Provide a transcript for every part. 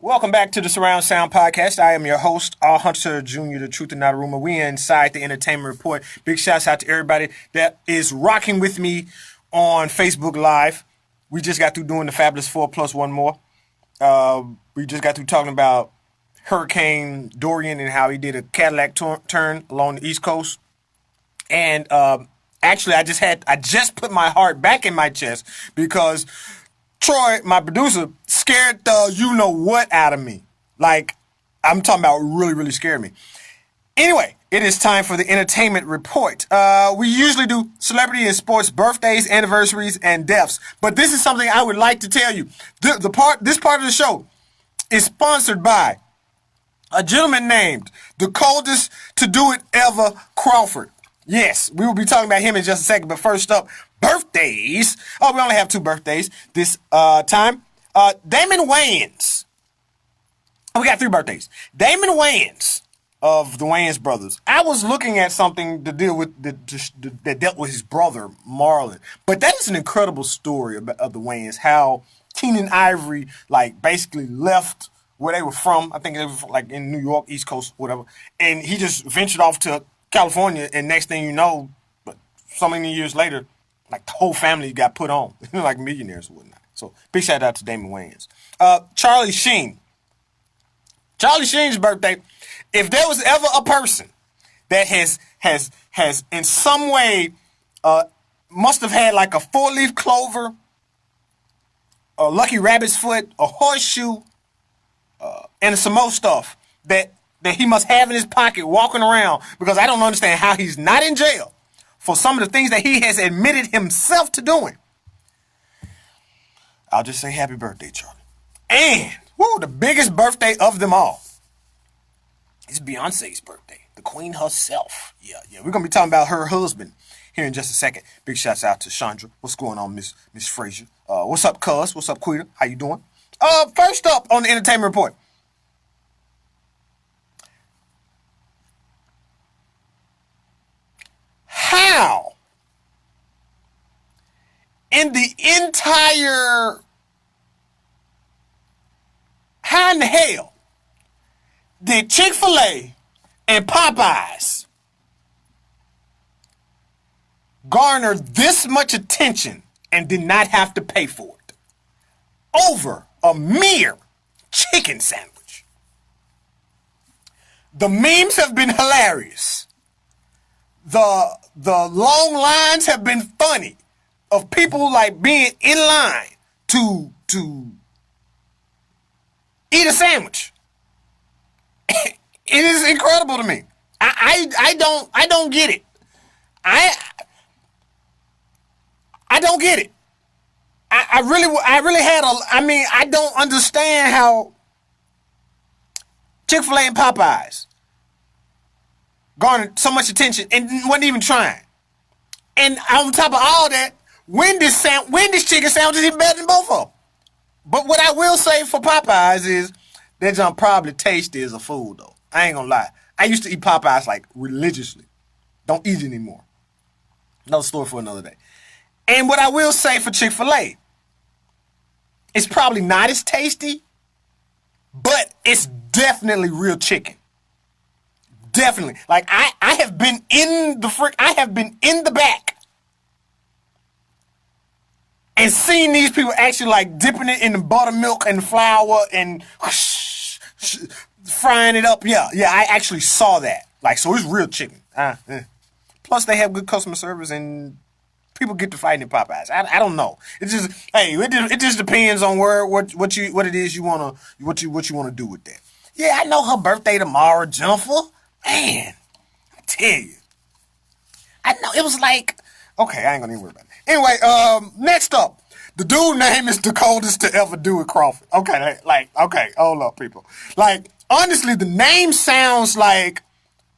Welcome back to the Surround Sound Podcast. I am your host, Hunter Jr., the truth and not a rumor. We are inside the Entertainment Report. Big shouts out to everybody that is rocking with me on Facebook Live. We just got through doing the Fabulous 4 plus one more. We just got through talking about Hurricane Dorian and how he did a Cadillac turn along the East Coast. And actually, I just put my heart back in my chest because Troy, my producer, scared the you-know-what out of me. Like, I'm talking about really, really scared me. Anyway, it is time for the Entertainment Report. We usually do celebrity and sports birthdays, anniversaries, and deaths. But this is something I would like to tell you. This part of the show is sponsored by a gentleman named Da'Coldest ToEvaDoIt Ever Crawford. Yes, we will be talking about him in just a second. But first up, birthdays. Oh, we only have 2 birthdays this time. Damon Wayans. Oh, we got 3 birthdays. Damon Wayans of the Wayans brothers. I was looking at something to deal with that dealt with his brother Marlon. But that is an incredible story of the Wayans. How Keenan Ivory basically left where they were from. I think they were in New York, East Coast, whatever. And he just ventured off to California, and next thing you know, so many years later, the whole family got put on, like millionaires and whatnot. So big shout out to Damon Wayans. Charlie Sheen. Charlie Sheen's birthday. If there was ever a person that has in some way must have had a 4-leaf clover, a lucky rabbit's foot, a horseshoe, and some more stuff that he must have in his pocket walking around, because I don't understand how he's not in jail for some of the things that he has admitted himself to doing. I'll just say happy birthday, Charlie. And, the biggest birthday of them all is Beyonce's birthday. The queen herself. Yeah. We're going to be talking about her husband here in just a second. Big shouts out to Chandra. What's going on, Miss Frazier? What's up, cuz? What's up, Quita? How you doing? First up on the Entertainment Report. How in the hell did Chick-fil-A and Popeyes garner this much attention and did not have to pay for it over a mere chicken sandwich? The memes have been hilarious. The long lines have been funny of people being in line to eat a sandwich. It is incredible to me. I don't get it. I don't get it. I don't understand how Chick-fil-A and Popeyes garnered so much attention and wasn't even trying. And on top of all that, Wendy's chicken sandwiches is better than both of them. But what I will say for Popeyes is that junk probably tasty as a fool, though. I ain't gonna lie. I used to eat Popeyes religiously. Don't eat it anymore. Another story for another day. And what I will say for Chick-fil-A, it's probably not as tasty, but it's definitely real chicken. Definitely. I have been in the back and seen these people actually dipping it in the buttermilk and flour and frying it up. Yeah, I actually saw that. So it's real chicken. Plus they have good customer service and people get to fighting in Popeyes. I don't know. It just depends on what it is you wanna do with that. Yeah, I know her birthday tomorrow, Jennifer. Man, I tell you. I know, it was okay, I ain't gonna even worry about it. Anyway, next up, the dude name is Da'Coldest ToEvaDoIt Crawford. Okay, hold up, people. Honestly, the name sounds like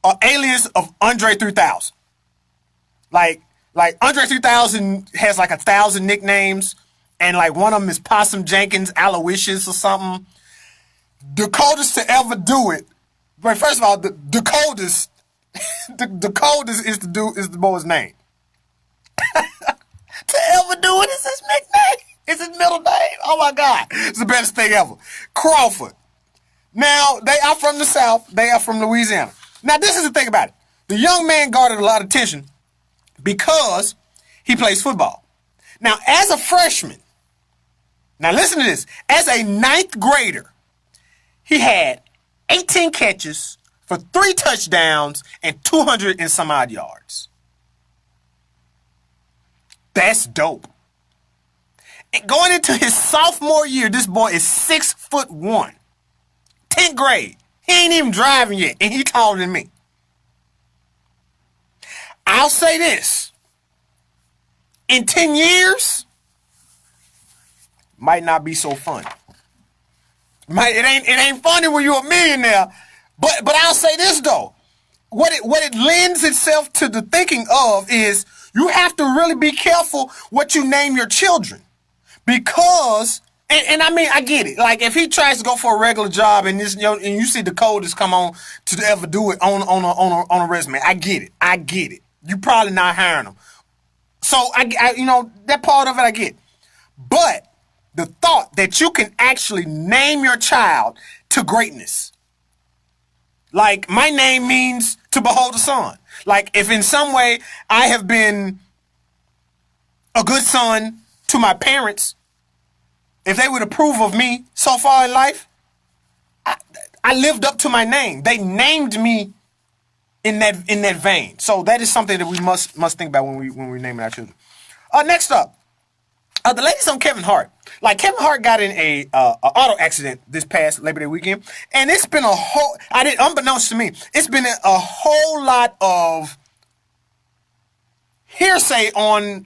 an alias of Andre 3000. Andre 3000 has 1,000 nicknames, and one of them is Possum Jenkins, Aloysius or something. Da'Coldest ToEvaDoIt. But first of all, the coldest is the boy's name. ToEvaDoIt is his nickname. It's his middle name. Oh my God, it's the best thing ever. Crawford. Now, they are from the South. They are from Louisiana. Now, this is the thing about it. The young man garnered a lot of attention because he plays football. Now, as a freshman, now listen to this. As a ninth grader, he had 18 catches for 3 touchdowns and 200 and some odd yards. That's dope. And going into his sophomore year, this boy is 6'1", 10th grade. He ain't even driving yet, and he taller than me. I'll say this. In 10 years, might not be so fun. It ain't funny when you're a millionaire. But I'll say this though. What it lends itself to the thinking of is you have to really be careful what you name your children. Because and I mean I get it. Like if he tries to go for a regular job and this and you see Da'Coldest come on to ever do it on a resume. I get it. You probably not hiring him. So I that part of it I get. But the thought that you can actually name your child to greatness. Like my name means to behold the sun. Like if in some way I have been a good son to my parents, if they would approve of me so far in life, I lived up to my name. They named me in that vein. So that is something that we must think about when we naming our children. Next up, the ladies on Kevin Hart. Like Kevin Hart got in a auto accident this past Labor Day weekend, and it's been unbeknownst to me, it's been a whole lot of hearsay on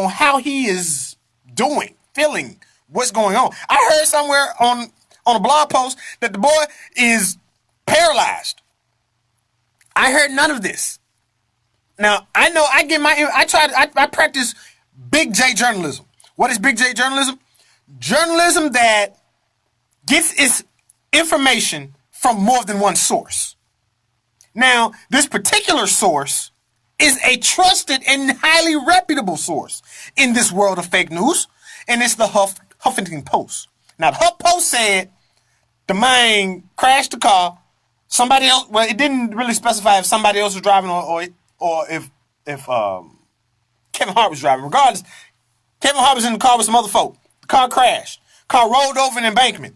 how he is doing, feeling, what's going on. I heard somewhere on a blog post that the boy is paralyzed. I heard none of this. Now I know I practice Big J journalism. What is Big J journalism? Journalism that gets its information from more than one source. Now, this particular source is a trusted and highly reputable source in this world of fake news, and it's the Huffington Post. Now, the Huff Post said the man crashed the car. Somebody else, well, it didn't really specify if somebody else was driving or if Kevin Hart was driving. Regardless, Kevin Hart was in the car with some other folk. The car crashed. Car rolled over an embankment.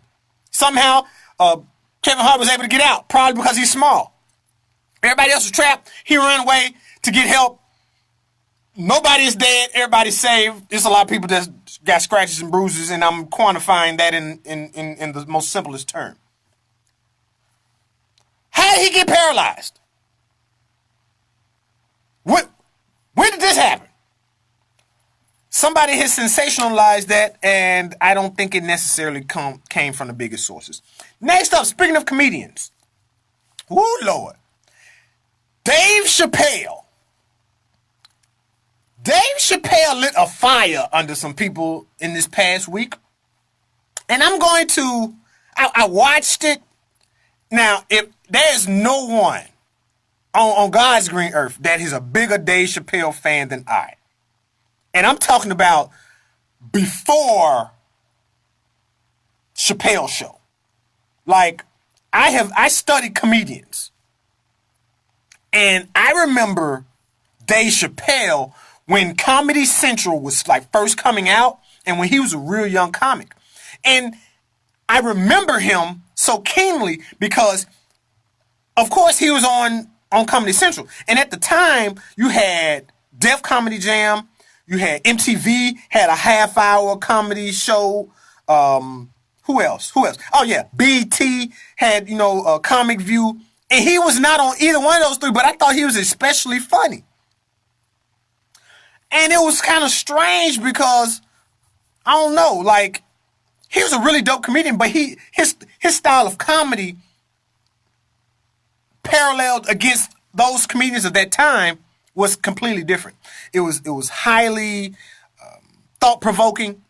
Somehow, Kevin Hart was able to get out, probably because he's small. Everybody else was trapped. He ran away to get help. Nobody is dead. Everybody's saved. There's a lot of people that got scratches and bruises, and I'm quantifying that in the most simplest term. How did he get paralyzed? When did this happen? Somebody has sensationalized that, and I don't think it necessarily came from the biggest sources. Next up, speaking of comedians. Woo, Lord. Dave Chappelle. Dave Chappelle lit a fire under some people in this past week. And I'm going to... I watched it. Now, if there's no one on God's green earth that is a bigger Dave Chappelle fan than I. And I'm talking about before Chappelle show. Like, I studied comedians. And I remember Dave Chappelle when Comedy Central was like first coming out and when he was a real young comic. And I remember him so keenly because, of course, he was on Comedy Central. And at the time, you had Def Comedy Jam. You had MTV, had a half-hour comedy show. Who else? Oh, yeah. BET had, Comic View. And he was not on either one of those three, but I thought he was especially funny. And it was kind of strange because, I don't know, like, he was a really dope comedian, but his style of comedy paralleled against those comedians of that time was completely different. It was highly thought-provoking.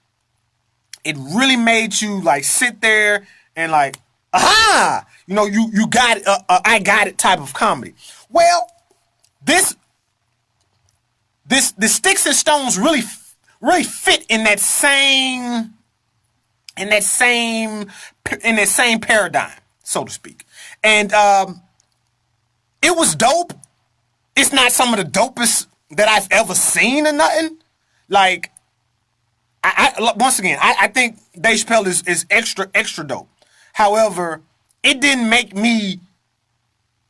It really made you like sit there and like, aha! You got it, I got it type of comedy. Well, this Sticks and Stones really fit in that same in that same paradigm, so to speak. And it was dope. It's not some of the dopest that I've ever seen or nothing. Like, once again, I think Dave Chappelle is extra dope. However, it didn't make me.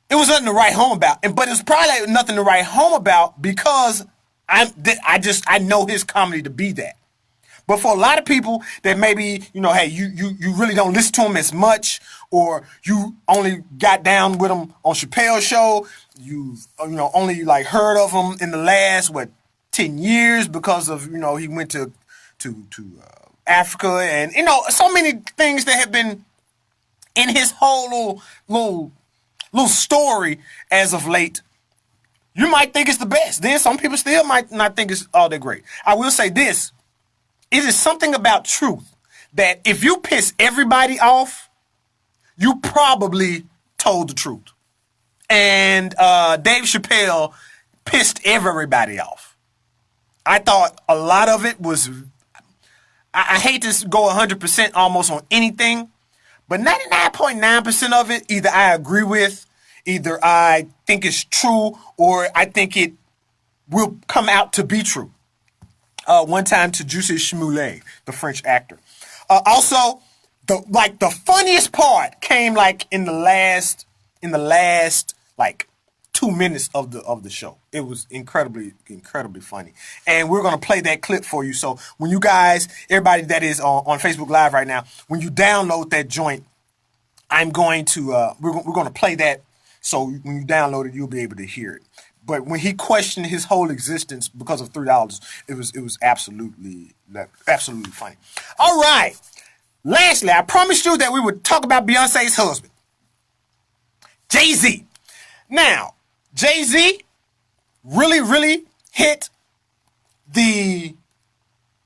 It was nothing to write home about, but it's probably nothing to write home about because I know his comedy to be that. But for a lot of people that maybe, hey, you really don't listen to him as much, or you only got down with him on Chappelle's show, you've only like heard of him in the last 10 years because of he went to Africa, and so many things that have been in his whole little story as of late. You might think it's the best. Then some people still might not think it's all that great. I will say this. It is something about truth that if you piss everybody off, you probably told the truth. And Dave Chappelle pissed everybody off. I thought a lot of it was, I hate to go 100% almost on anything, but 99.9% of it, either I agree with, either I think it's true, or I think it will come out to be true. One time to Juicy Schmoulay, the French actor. Also, the funniest part came in the last 2 minutes of the show. It was incredibly funny, and we're gonna play that clip for you. So when you guys, everybody that is on Facebook Live right now, when you download that joint, I'm going to we're gonna play that. So when you download it, you'll be able to hear it. But when he questioned his whole existence because of $3, it was absolutely funny. All right. Lastly, I promised you that we would talk about Beyonce's husband, Jay-Z. Now, Jay-Z really hit the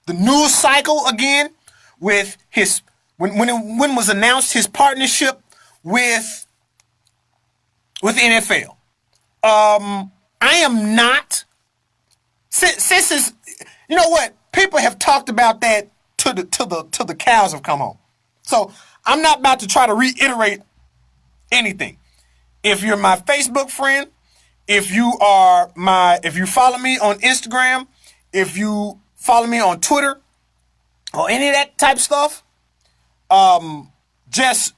news cycle again with his when was announced his partnership with the NFL. I am not, since it's, you know what, people have talked about that till the cows have come home. So I'm not about to try to reiterate anything. If you're my Facebook friend, if you follow me on Instagram, if you follow me on Twitter, or any of that type of stuff, just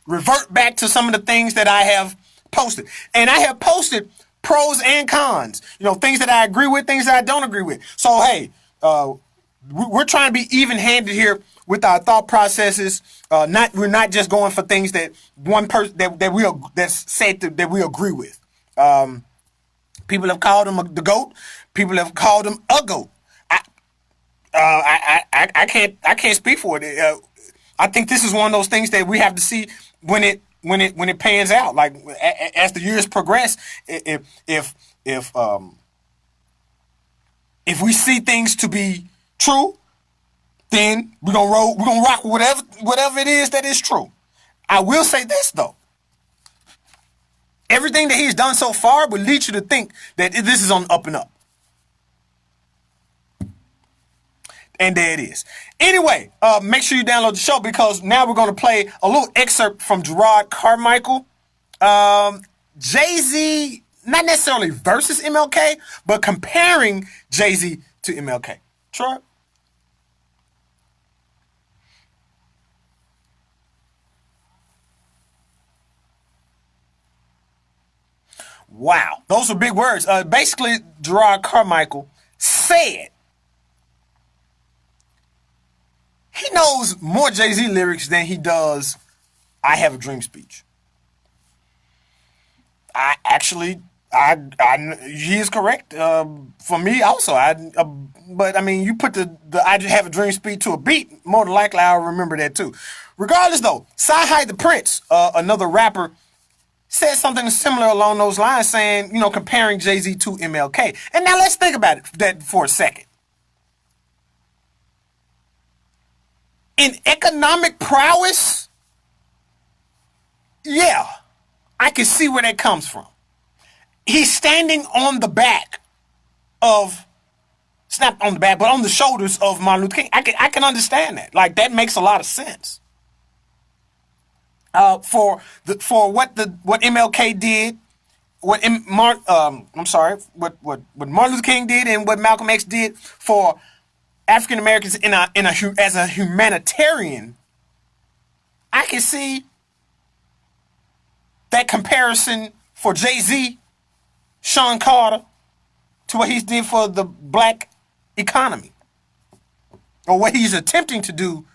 revert back to some of the things that I have posted. And I have posted pros and cons, things that I agree with, things that I don't agree with. So, hey, we're trying to be even-handed here with our thought processes. We're not just going for things that one person that's said that we agree with. People have called him the GOAT. People have called him a GOAT. I can't speak for it. I think this is one of those things that we have to see when it pans out. Like as the years progress, if we see things to be true, then we're gonna rock whatever it is that is true. I will say this though. Everything that he's done so far would lead you to think that this is on up and up. And there it is. Anyway, make sure you download the show because now we're going to play a little excerpt from Gerard Carmichael. Jay-Z, not necessarily versus MLK, but comparing Jay-Z to MLK. Troy? Wow, those are big words. Basically, Gerard Carmichael said he knows more Jay-Z lyrics than he does I Have a Dream speech. He is correct. For me also, but I mean, you put the I Have a Dream speech to a beat, more than likely I'll remember that too. Regardless though, Sci-Hi the Prince, another rapper, said something similar along those lines, saying, comparing Jay-Z to MLK. And now let's think about that for a second. In economic prowess, yeah, I can see where that comes from. He's standing on the back of snapped on the back, but on the shoulders of Martin Luther King. I can understand that. Like, that makes a lot of sense. For what MLK did, what Martin Luther King did, and what Malcolm X did for African Americans as a humanitarian, I can see that comparison for Jay-Z, Sean Carter, to what he did for the black economy, or what he's attempting to do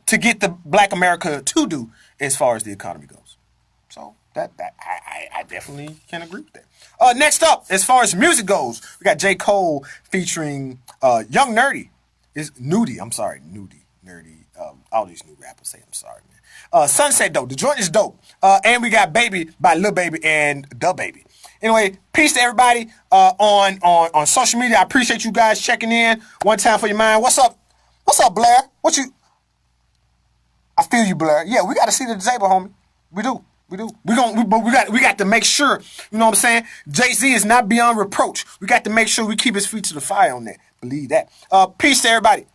to get the black America to do as far as the economy goes. So I definitely can agree with that. Next up, as far as music goes, we got J. Cole featuring Young Nerdy. Nerdy. All these new rappers say I'm sorry, man. Sunset Dope. The joint is dope. And we got Baby by Lil Baby and Da Baby. Anyway, peace to everybody on social media. I appreciate you guys checking in one time for your mind. What's up? What's up, Blair? I feel you, Blair. Yeah, we got to see the table, homie. We do. We got to make sure. You know what I'm saying? Jay-Z is not beyond reproach. We got to make sure we keep his feet to the fire on that. Believe that. Peace to everybody.